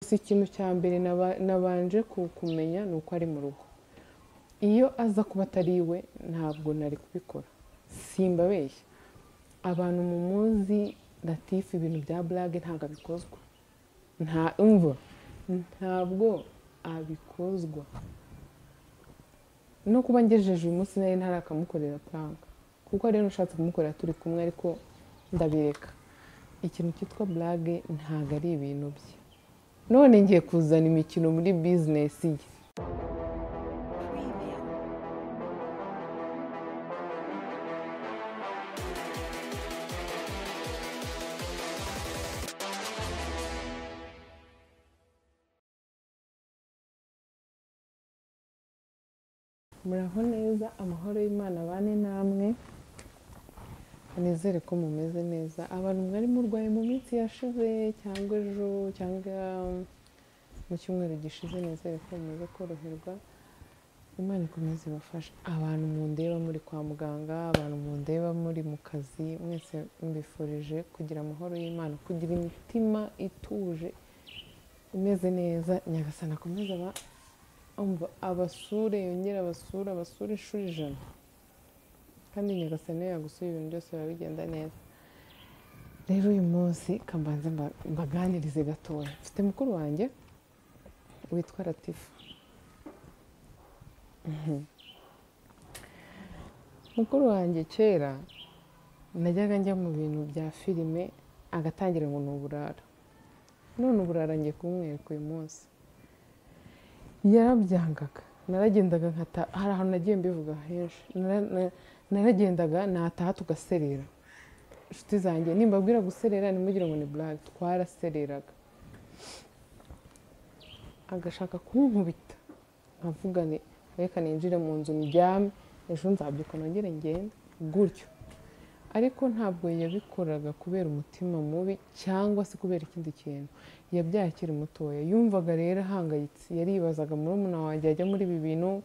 Si ikintu cya mbere nabanje kumenya ni uko ari mu rugo. Iyo aza kuba atari iwe ntabwo nari kubikora, simbabeshya. Abantu mumuzi Latifa ibintu bya blague ntabwo abikozwa, ntabwo abikozwa. No kuba ngejeje uyu munsi nari ntarakamukorera prank, kuko rero ushatse kumukorera turi kumwe ariko ndabireka. Ikintu cyitwa blague ntabwo ari ibintu bye. None ngiye kuzana imikino muri business ye. Muraho neza, amahoro y'Imana abane namwe. Nizere ko mumeze neza. Abantu mwari murwaye mu minsi yashize cyangwa ejo cyangwa mu cyumweru gishize, nizere ko mumaze koroherwa. Imana ikomeze ibafashe. Abantu mundeba muri kwa muganga, abantu mundeba muri mu kazi, mwese mbifurije kugira amahoro y'Imana, kugira imitima ituje imeze neza. Nyagasani akomeze abasure, yongere abasure inshuro 100. Kandi Nyagasani yagusuye ibintu byose biba bigenda neza. Rero uyu munsi kambanze mbaganirize gatoya. Mfite mukuru wanjye witwa Latifa. Mukuru wanjye kera najyaga njya mu bintu bya filime agatangira ngo ni uburara. None uburara ngiye kumwereka uyu munsi. Yarabyangaga, naragendaga nkata, hari ahantu nagiye mbivuga henshi, naragendaga nataha tugaserera. Inshuti zanjye nimbabwira guserera nimugire ngo ni blague, twarasereraga. Agashaka kunkubita, nkavuga ni reka ninjire mu nzu ndyame, ejo nzabyuka nongere ngende gutyo. Ariko ntabwo yabikoraga kubera umutima mubi cyangwa se kubera ikindi kintu. Yabyaye akiri mutoya, yumvaga rero ahangayitse. Yaribazaga murumuna wanjye ajya muri ibi bintu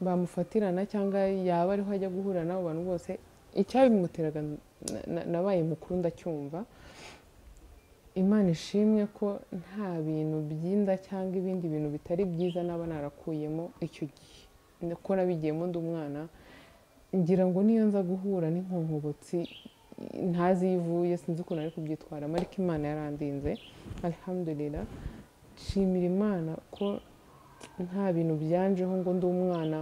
bamufatirana cyangwa yaba ariho ajya guhura n'abo bantu bose. Icyabimuteraga nabaye mukuru ndacyumva. Imana ishimwe ko nta bintu byinda cyangwa ibindi bintu bitari byiza naba narakuyemo icyo gihe, ko nabigiyemo ndi umwana. Ngira ngo niyo nza guhura n'inkonkobotsi ntazivuye, sinzi ukuntu ari kubyitwaramo, ariko Imana yarandinze. Alhamdulillah, nshimira Imana ko nta bintu byanjeho ngo ndi umwana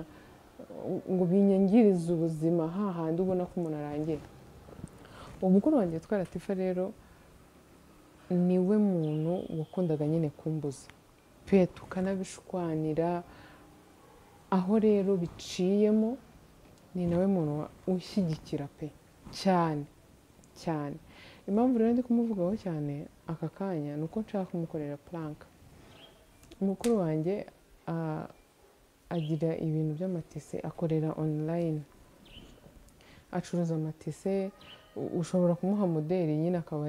ngo binyangirize ubuzima hahandi ubona ko umuntu arangira. Uwo mukuru wanjye witwa Latifa rero niwe muntu wakundaga nyine kumbuza pe, tukanabishwanira. Aho rero biciyemo ni nawe muntu ushyigikira pe cyane cyane. Impamvu rero ndi kumuvugaho cyane aka kanya ni uko nshaka kumukorera prank. Mukuru wanjye agira ibintu by'amatise, akorera online, acuruza amatise. Ushobora kumuha modeli nyine akaba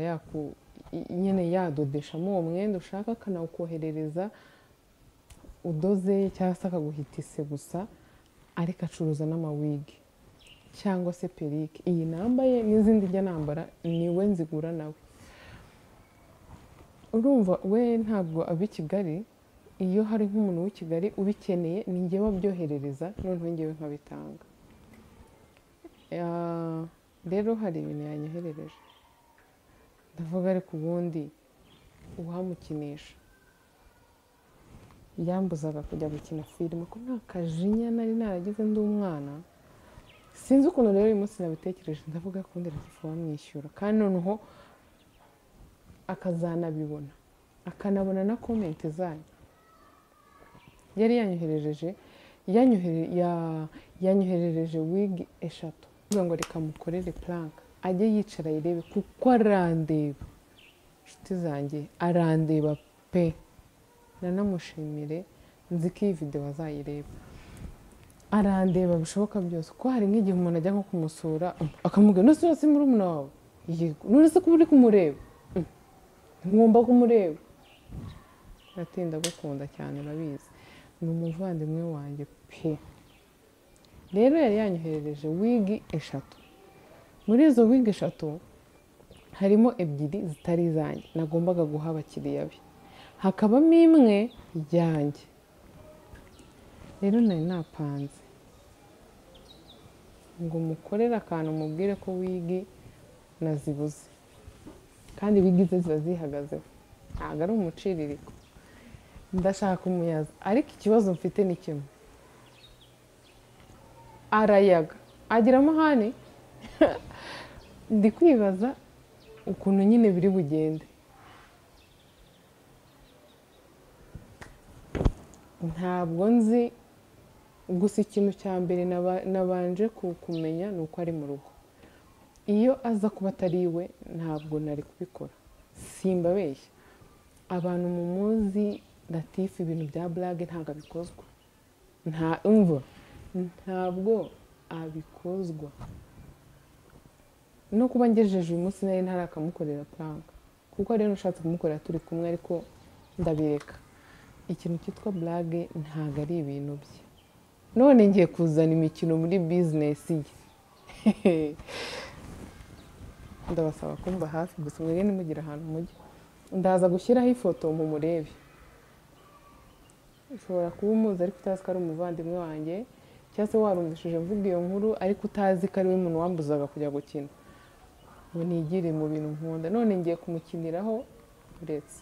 nyine yadodeshamo uwo mwenda ushaka, akanawukoherereza udoze cyangwa se akaguha itise gusa. Ariko acuruza n'amawigi cyangwa se perike. Iyi nambaye n'izindi njya nambara niwe nzigura nawe. Urumva we ntabwo abi Kigali. Iyo hari nk'umuntu w'i Kigali ubikeneye ni njye wabyoherereza, noneho njyewe nkabitanga. Rero hari ibintu yanyoherereje ndavuga, ariko ubundi uwamukinisha. Yambuzaga kujya gukina filime ko nta kajinya nari naragize ndi umwana. Sinzi ukuntu rero uyu munsi nabitekereje, ndavuga ko ndi Latifa wamwishyura, kandi noneho akazanabibona, akanabona na comment zanyu. Yari yanyoherereje wig 3, kuvuga ngo reka mukorere prank, ajye yicara yirebe kuko arandeba. Inshuti zanjye arandeba pe. Nanamushimire, nzi ko iyi video azayireba. Arandeba bishoboka byose, ko hari nk'igihe umuntu ajya nko kumusura akamubwira nose si murumuna wawe, none se kuba uri kumureba, ngomba kumureba. Natinda gukunda cyane, urabizi ni umuvandimwe wanjye pe. Rero yari yanyoherereje wig 3. Muri izo wig 3 harimo 2 zitari izanjye, nagombaga guha abakiriya be. hakabamo imwe ijyanjye. Rero nari napanze ngo mukorere akantu mubwire ko wigi nazibuze, kandi wigi ze ziba zihagazeho, ntabwo ari umuciririko. Ndashaka umuyaza, ariko ikibazo mfite ni kimwe, arayaga agira amahane. Ndi kwibaza ukuntu nyine biri bugende. Ntabwo nzi, gusa ikintu cya mbere nabanje kumenya ni uko ari mu rugo. Iyo aza kuba atari iwe ntabwo nari kubikora, simbabeshya. Abantu mumuzi Latifu ibintu bya blague ntabwo abikozwa, ntabwo abikozwa. No kuba ngejeje uyu munsi nari ntarakamukorera prank, kuko rero ushatse kumukorera turi kumwe, ariko ndabireka. Ikintu cyitwa blague ntabwo ari ibintu bye. None ngiye kuzana imikino muri business ye. Ndabasaba kumva hafi gusa mwere nimugira ahantu mujya. Ndaza gushyiraho ifoto mu murebe. Ushobora kuba umuzi ariko utazi ko ari umuvandimwe wanjye, cyangwa se warumvishije mvuga iyo nkuru ariko utazi ko ari we muntu wambuzaga kujya gukina. Ngo nigire mu bintu nkunda. None ngiye kumukiniraho uretse.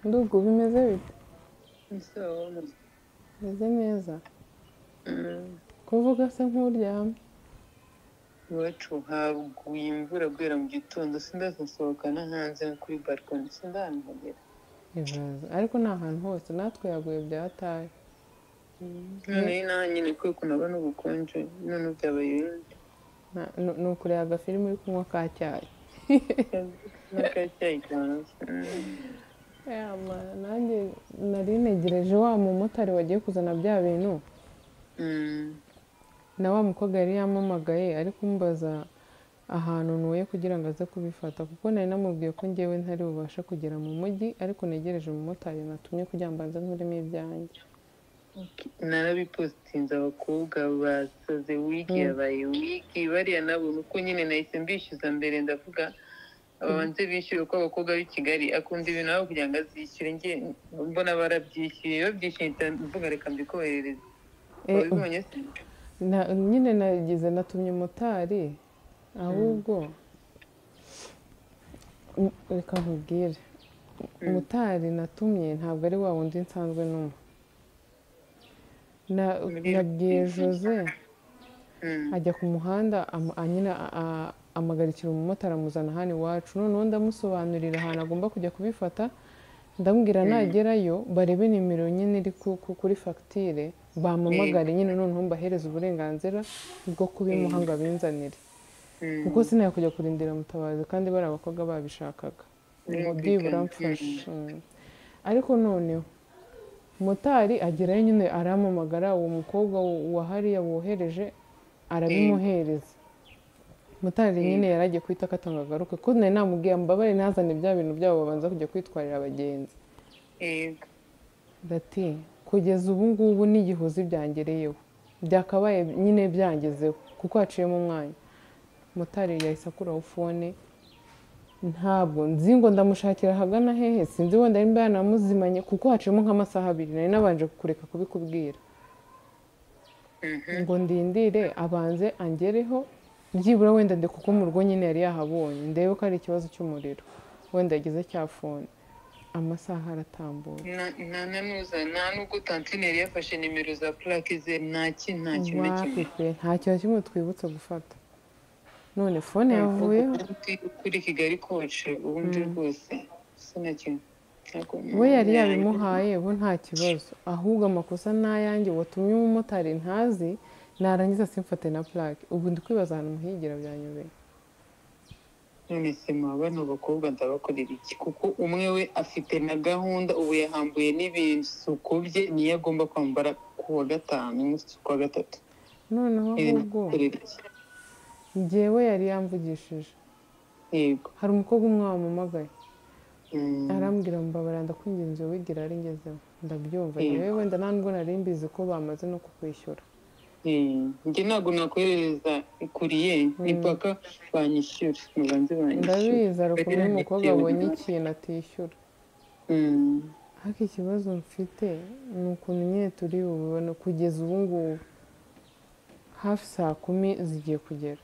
Ndugu bimeze bite? Bimeze neza. Kuvuga se nk'uryamye. Iwacu haguye imvura guhera mu gitondo, sindasohokana hanze kuri balcony, sindanahagera. Ariko ni ahantu hose, natwe yaguye byataye. None naho nyine kubera ukuntu aba n'ubukonje, none byabaye ibindi. Ni ukureba agafilimi uri kunywa ka cyayi. N'akacyayi cyane. Nanjye nari ntegereje wa mumotari wagiye kuzana bya bintu. Na wa mukobwa yari yampamagaye ari kumbaza ahantu ntuye kugira ngo aze kubifata, kuko nari namubwiye ko ngewe ntari bubashe kugera mu mujyi, ariko negereje umumotari natumye kugira ngo mbanze nkuremo ibyanjye. Narabipositinze, abakobwa basaze wigi yabaye wigi, bariya nabona uko nyine nahise mbishyuza mbere, ndavuga abanze bishyure ko abakobwa b'i Kigali akunda ibintu aho kugira ngo azishyure, ngiye mbona barabyishyuye, babyishyuye mvuga reka mbikoherereze. Wabibonye se? Nyine nagize natumye motari, ahubwo reka nkubwire, motari natumye ntabwo ari wa wundi nsanzwe numva. Nabwiye Jose ajya ku muhanda nyine amagarikira umumotari amuzana hano iwacu, noneho ndamusobanurira ahantu agomba kujya kubifata, ndamubwira nagerayo barebe nimero nyine iri kuri fagitire, bampamagare nyine noneho mbahereza uburenganzira bwo kubimuha ngo abinzanire, kuko sinaya kujya kurindira Mutabazi kandi bari abakobwa babishakaga, ngo byibura mfashe. Ariko noneho motari agerayo nyine arampamagara, uwo mukobwa wa hariya wohereje arabimuhereza. Motari nyine yaragiye kwita akatanga agaruke, ko nari namubwiye mbabare ntazane bya bintu byabo babanza kujya kwitwarira abagenzi. Ndati kugeza ubu ngubu n'igihuzi byangereyeho, byakabaye nyine byangezeho kuko haciyemo umwanya. Motari yahise akuraho fone, ntabwo nzi ngo ndamushakira ahagana hehe, sinzi wenda nimba yanamuzimanye kuko haciyemo nk'amasaha abiri, nari nabanje kureka kubikubwira ngo ndindire abanze angereho, byibura wenda ndi kuko mu rugo nyine yari yahabonye, ndebe ko ari ikibazo cy'umuriro wenda yagize cya fone. Amasaha aratambuka, nta nubwo tantine yari yafashe nimero za plaque ze, nta kintu na kimwe. Nta kintu kimwe twibutse gufata. None fone yavuyeho kuri Kigali koce, ubundi rwose sinakintu. we yari yabimuhaye, ubu nta kibazo, ahubwo amakosa n'ayanjye watumye umumotari ntazi, narangiza simfate na plaque. Ubu ndi kwibaza ahantu muhigira byanyobeye. None se bano bakobwa ndabakorera iki? Kuko umwe we afite na gahunda, ubu yahambuye n'ibisuko bye, niyo agomba kwambara ku wa gatanu, umunsi ku wa gatatu. Noneho ahubwo njyewe yari yamvugishije yego. hari umukobwa umwe wampamagaye Mm, arambwira mbabarira ndakwinginze wigira ari ngezeho ndabyumva yewe wenda nta nubwo nari mbizi ko bamaze no kukwishyura njye ntabwo nakohereza ikuriye impaka banyishyura mubanze banyishyura ndabizi hari ukuntu iyo umukobwa abonye ikintu atishyura ariko ikibazo mfite ni ukuntu nyine turi bubibone kugeza ubu ngubu hafi saa 10 zigiye kugera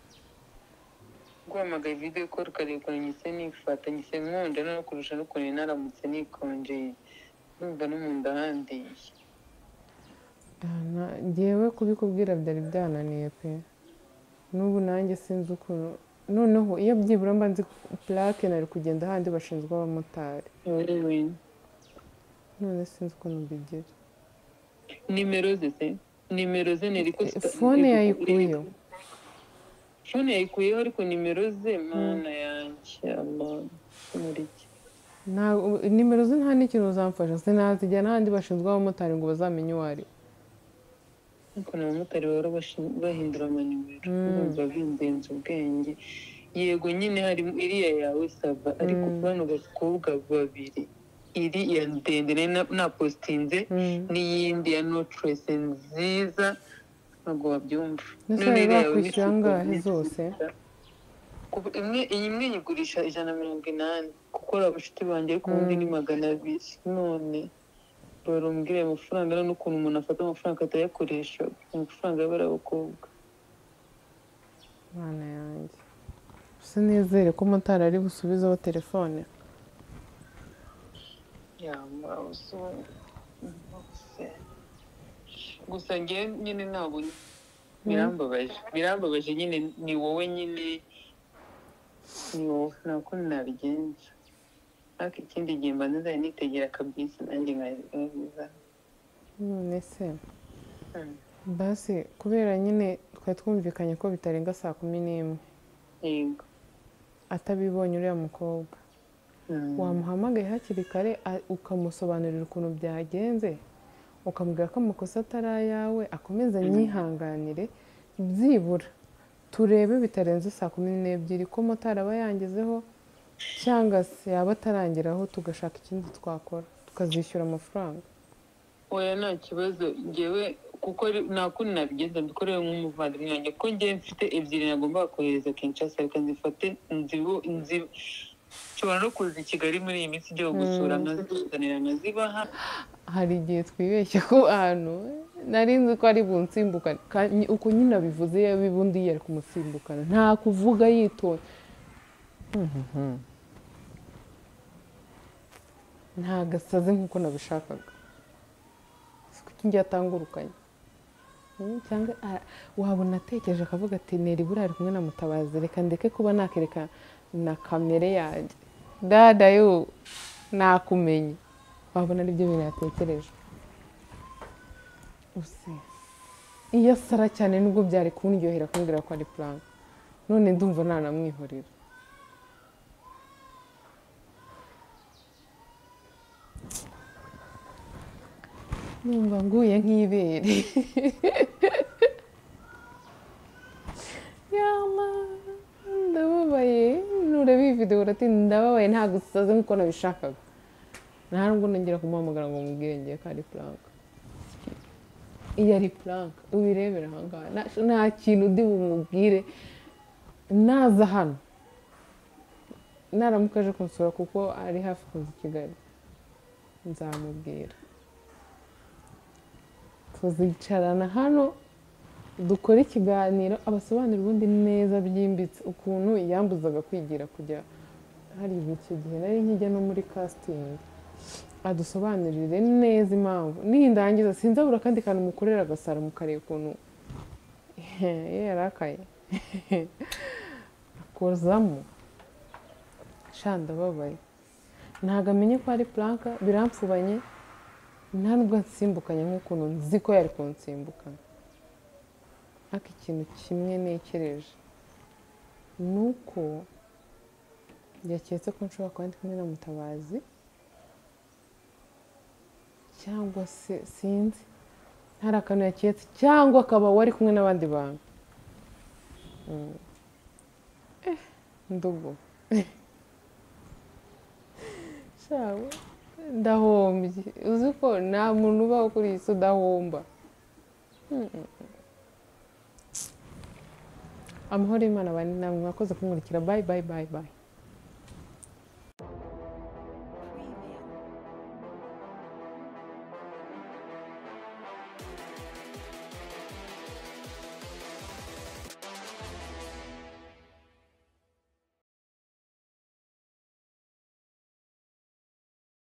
guhamagaye video call ukareba nyise nifata nyise nkunda no kurusha n'ukuntu naramutse nikonjeye numva no mu nda handiye ngewe kubikubwira byari byananiye pe n'ubu nanjye sinzi ukuntu noneho iyo byibura mba nzi plaque nari kugenda ahandi bashinzwe abamotari none sinzi ukuntu mbigira nimero ze niri ko fone yayikuyeho fone yayikuyeho ariko nimero ze mana yanjye amuriki nimero ze nta n'ikintu uzamfasha sinazijya n'ahandi bashinzwe abamotari ngo bazamenye uwo ari ariko n'abamotari bahora bahindura amanimero bumva bindenze ubwenge yego nyine hari iriya yawe sava ariko bano bakobwa babiri iri ya ndende napostinze n'iyindi ya notrese nziza ntabwo wabyumva none bakwishyura angahe zose imwe nyigurisha 180 kuko abashuti banjye ariko ubundi ni 200 none barumbwira amafaranga n'ukuntu umuntu afata amafaranga atayakoresha amafaranga y'abakobwa mwana yanjye sinizere ko motari ari busubizeho telefone gusa njye nyine ntabwo birambabaje nyine ni wowe nyine ni wowe ntabwo nabigenza ariko ikindi gihe mba nzajya nitegera kabisa nanjye nkabiza none se basi kubera nyine twari twumvikanye ko bitarenga saa 11 yego atabibonye uriya mukobwa wamuhamagaye hakiri kare ukamusobanurira ukuntu byagenze ukamubwira ko amakosa atari ayawe akomeza nyihanganire byibura turebe bitarenze saa 12 ko motari aba yangezeho cyangwa se yaba atarangiraho tugashaka ikindi twakora tukazishyura amafaranga oya nta kibazo ngewe kuko nta kundi nabigenza mbikorere nk'umuvandimwe wanjye ko ngewe mfite ebyiri nagomba kohereza Kinshasa reka nzifate nshobora no kuza i Kigali muri iyi minsi igiye gusura nkazizanira nkazibaha hari igihe twibeshye ko ahantu nari nzi ko ari bunsimbukane uko nyine abivuze yabibundi yari kumusimbukana nta kuvuga yitonze nta gasaze nk'uko nabishakaga kuko njye atangurukanye cyangwa wabona atekereje akavuga ati neri buriya ari kumwe na Mutabazi reka ndeke kuba nakereka na kamere yanjye dada yo nakumenye wabona ari byo bintu yatekereje use iyo asara cyane nubwo byari kundyohera kumbwira ko ari prank none ndumva nanamwihorera numva nguye nk'ibere ndababaye nureba iyi video urati ndababaye nta gusaze nk'uko nabishakaga nta nubwo nongera kumuhamagara ngo mubwire ngiye ko ari prank iyo ari prank ubirebera ahangaha nta kintu ndi bumubwire naza hano naramuka aje kunsura kuko ari hafi kuza i Kigali nzamubwira tuzicarana hano dukora ikiganiro abasobanurira ubundi neza byimbitse ukuntu yambuzaga kwigira kujya hari icyo gihe nari nkijya no muri casting adusobanurire neza impamvu nindangiza sinzabura kandi kantu mukorera agasara mukareba ukuntu yarakaye akozamo shanda babaye ntago amenye ko ari prank birampfubanye nta nubwo nsimbukanye nk'ukuntu nzi ko yari kunsimbukana ariko ikintu kimwe nekereje ni uko yaketse ko nshobora kuba ndi kumwe na Mutabazi cyangwa se sinzi hari akantu yaketse cyangwa akaba wari kumwe n'abandi bantu ndugu shawe ndahombye uzi ko nta muntu ubaho kuri iyi si udahomba amahoro y'Imana bane namwe mwakoze kunkurikira bye bye bye bye